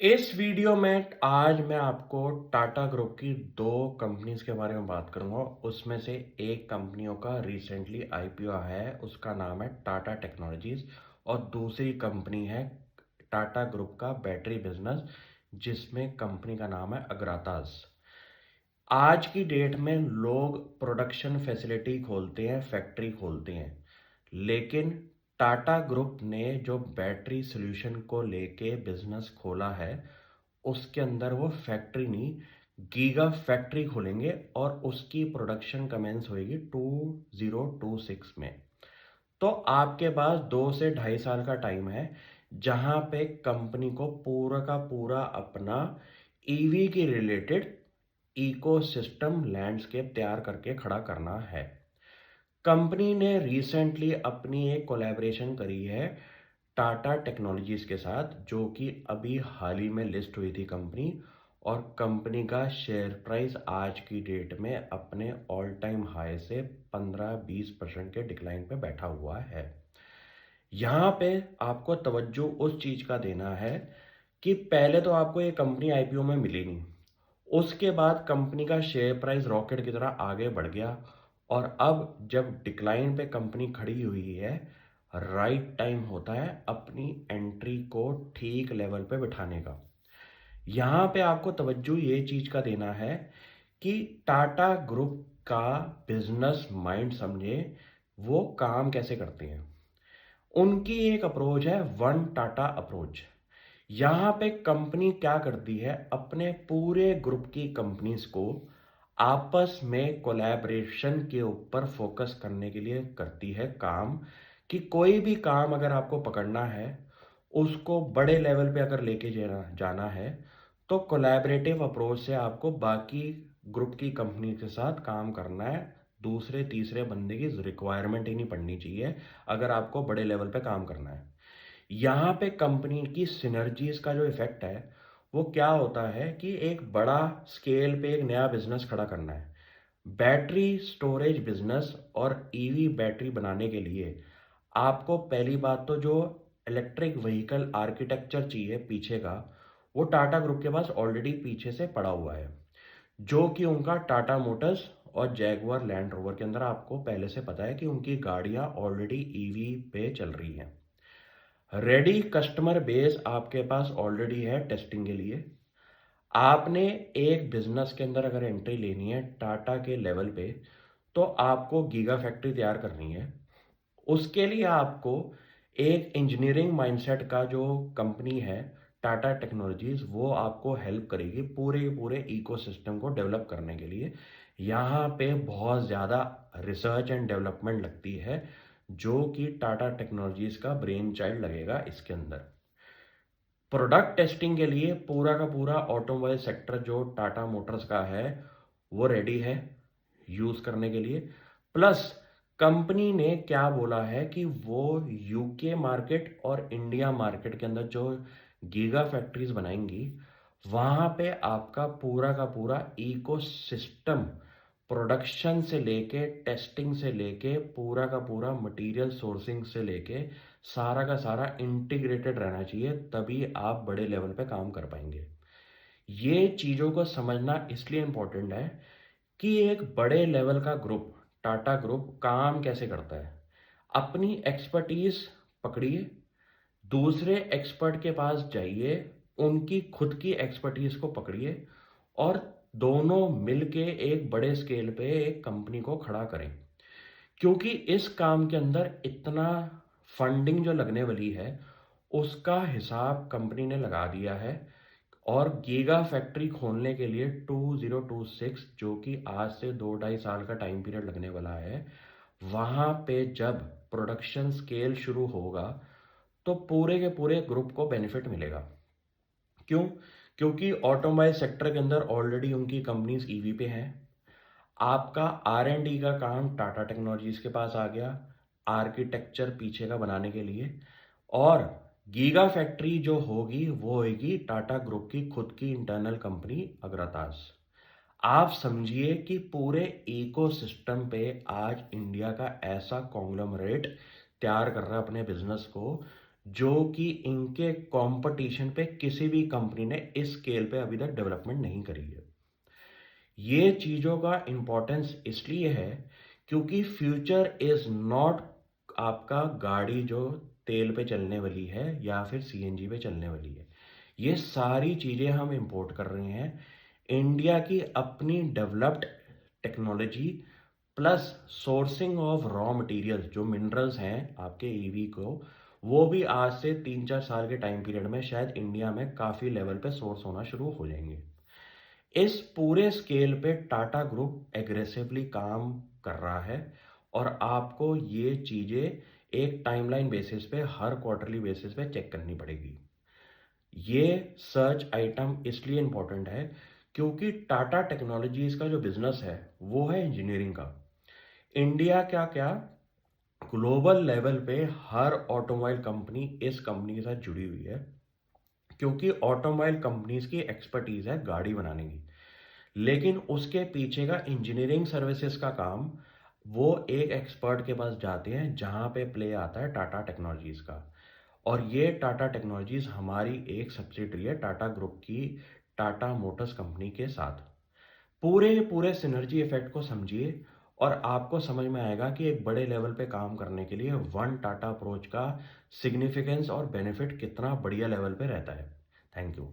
इस वीडियो में आज मैं आपको टाटा ग्रुप की दो कंपनीज के बारे में बात करूंगा। उसमें से एक कंपनियों का रिसेंटली आईपीओ है, उसका नाम है टाटा टेक्नोलॉजीज, और दूसरी कंपनी है टाटा ग्रुप का बैटरी बिजनेस, जिसमें कंपनी का नाम है अग्रातास। आज की डेट में लोग प्रोडक्शन फैसिलिटी खोलते हैं, फैक्ट्री खोलते हैं, लेकिन टाटा ग्रुप ने जो बैटरी सॉल्यूशन को लेके बिजनेस खोला है, उसके अंदर वो फैक्ट्री नहीं, गीगा फैक्ट्री खोलेंगे और उसकी प्रोडक्शन कमेंस होएगी 2026 में। तो आपके पास 2 से 2.5 साल का टाइम है, जहां पे कंपनी को पूरा का पूरा अपना ईवी की रिलेटेड इकोसिस्टम लैंडस्केप तैयार करके खड़ा करना है। कंपनी ने रिसेंटली अपनी एक कोलैबोरेशन करी है टाटा टेक्नोलॉजीज के साथ, जो कि अभी हाल ही में लिस्ट हुई थी कंपनी, और कंपनी का शेयर प्राइस आज की डेट में अपने ऑल टाइम हाई से 15-20% के डिक्लाइन पे बैठा हुआ है। यहाँ पे आपको तवज्जो उस चीज का देना है कि पहले तो आपको ये कंपनी आईपीओ में मिली नहीं, उसके बाद कंपनी का शेयर प्राइस रॉकेट की तरह आगे बढ़ गया, और अब जब डिक्लाइन पे कंपनी खड़ी हुई है, राइट टाइम होता है अपनी एंट्री को ठीक लेवल पे बिठाने का। यहाँ पे आपको तवज्जो ये चीज का देना है कि टाटा ग्रुप का बिजनेस माइंड समझे, वो काम कैसे करते हैं। उनकी एक अप्रोच है वन टाटा अप्रोच। यहाँ पे कंपनी क्या करती है, अपने पूरे ग्रुप की कंपनीज को आपस में कोलैबोरेशन के ऊपर फोकस करने के लिए करती है काम, कि कोई भी काम अगर आपको पकड़ना है, उसको बड़े लेवल पे अगर लेके जाना जाना है, तो कोलैबोरेटिव अप्रोच से आपको बाकी ग्रुप की कंपनी के साथ काम करना है। दूसरे तीसरे बंदे की रिक्वायरमेंट ही नहीं पड़नी चाहिए अगर आपको बड़े लेवल पे काम करना है। यहाँ पे कंपनी की सिनर्जीज का जो इफेक्ट है, वो क्या होता है कि एक बड़ा स्केल पे एक नया बिजनेस खड़ा करना है। बैटरी स्टोरेज बिजनेस और ईवी बैटरी बनाने के लिए आपको पहली बात तो जो इलेक्ट्रिक व्हीकल आर्किटेक्चर चाहिए पीछे का, वो टाटा ग्रुप के पास ऑलरेडी पीछे से पड़ा हुआ है, जो कि उनका टाटा मोटर्स और जैगुआर लैंड रोवर के अंदर आपको पहले से पता है कि उनकी गाड़ियां ऑलरेडी ईवी पे चल रही हैं। रेडी कस्टमर बेस आपके पास ऑलरेडी है टेस्टिंग के लिए। आपने एक बिजनेस के अंदर अगर एंट्री लेनी है टाटा के लेवल पे, तो आपको गीगा फैक्ट्री तैयार करनी है। उसके लिए आपको एक इंजीनियरिंग माइंडसेट का जो कंपनी है टाटा टेक्नोलॉजीज, वो आपको हेल्प करेगी पूरे पूरे इकोसिस्टम को डेवलप करने के लिए। यहाँ पे बहुत ज़्यादा रिसर्च एंड डेवलपमेंट लगती है, जो कि टाटा टेक्नोलॉजीज का ब्रेन चाइल्ड लगेगा इसके अंदर। प्रोडक्ट टेस्टिंग के लिए पूरा का पूरा ऑटोमोबाइल सेक्टर जो टाटा मोटर्स का है, वो रेडी है यूज करने के लिए। प्लस कंपनी ने क्या बोला है कि वो यूके मार्केट और इंडिया मार्केट के अंदर जो गीगा फैक्ट्रीज बनाएंगी, वहां पे आपका पूरा का पूरा इकोसिस्टम, प्रोडक्शन से लेके टेस्टिंग से लेके पूरा का पूरा मटेरियल सोर्सिंग से लेके सारा का सारा इंटीग्रेटेड रहना चाहिए, तभी आप बड़े लेवल पे काम कर पाएंगे। ये चीज़ों को समझना इसलिए इम्पोर्टेंट है कि एक बड़े लेवल का ग्रुप, टाटा ग्रुप काम कैसे करता है। अपनी एक्सपर्टीज पकड़िए, दूसरे एक्सपर्ट के पास जाइए, उनकी खुद की एक्सपर्टीज को पकड़िए, और दोनों मिलके एक बड़े स्केल पे एक कंपनी को खड़ा करें। क्योंकि इस काम के अंदर इतना फंडिंग जो लगने वाली है, उसका हिसाब कंपनी ने लगा दिया है। और गीगा फैक्ट्री खोलने के लिए 2026, जो कि आज से 2-2.5 साल का टाइम पीरियड लगने वाला है, वहां पे जब प्रोडक्शन स्केल शुरू होगा, तो पूरे के पूरे ग्रुप को बेनिफिट मिलेगा। क्यों? क्योंकि ऑटोमोबाइल सेक्टर के अंदर ऑलरेडी उनकी कंपनीज ईवी पे हैं। आपका आर एंड डी का काम टाटा टेक्नोलॉजीज के पास आ गया, आर्किटेक्चर पीछे का बनाने के लिए। और गीगा फैक्ट्री जो होगी वो होगी टाटा ग्रुप की खुद की इंटरनल कंपनी अग्रतास। आप समझिए कि पूरे इकोसिस्टम पे आज इंडिया का ऐसा कॉन्ग्लोमरेट तैयार कर रहा है अपने बिजनेस को, जो कि इनके कंपटीशन पे किसी भी कंपनी ने इस स्केल पे अभी तक डेवलपमेंट नहीं करी है। ये चीज़ों का इम्पोर्टेंस इसलिए है क्योंकि फ्यूचर इज़ नॉट आपका गाड़ी जो तेल पे चलने वाली है या फिर सीएनजी पे चलने वाली है। ये सारी चीज़ें हम इंपोर्ट कर रहे हैं। इंडिया की अपनी developed technology plus sourcing of raw materials जो मिनरल्स हैं आपके ईवी को, वो भी आज से 3-4 साल के टाइम पीरियड में शायद इंडिया में काफ़ी लेवल पे सोर्स होना शुरू हो जाएंगे। इस पूरे स्केल पे टाटा ग्रुप एग्रेसिवली काम कर रहा है और आपको ये चीज़ें एक टाइमलाइन बेसिस पे हर क्वार्टरली बेसिस पे चेक करनी पड़ेगी। ये सर्च आइटम इसलिए इम्पोर्टेंट है क्योंकि टाटा टेक्नोलॉजीज का जो बिजनेस है वो है इंजीनियरिंग का। इंडिया क्या क्या ग्लोबल लेवल पे हर ऑटोमोबाइल कंपनी इस कंपनी के साथ जुड़ी हुई है क्योंकि ऑटोमोबाइल कंपनीज की एक्सपर्टीज है गाड़ी बनाने की। लेकिन उसके पीछे का इंजीनियरिंग सर्विसेज का काम वो एक एक्सपर्ट के पास जाते हैं जहां पे प्ले आता है टाटा टेक्नोलॉजीज का। और ये टाटा टेक्नोलॉजीज हमारी एक सब्सिडरी है टाटा ग्रुप की, टाटा मोटर्स कंपनी के साथ। पूरे पूरे सिनर्जी इफेक्ट को समझिए और आपको समझ में आएगा कि एक बड़े लेवल पे काम करने के लिए वन टाटा अप्रोच का सिग्निफिकेंस और बेनिफिट कितना बढ़िया लेवल पे रहता है। Thank you.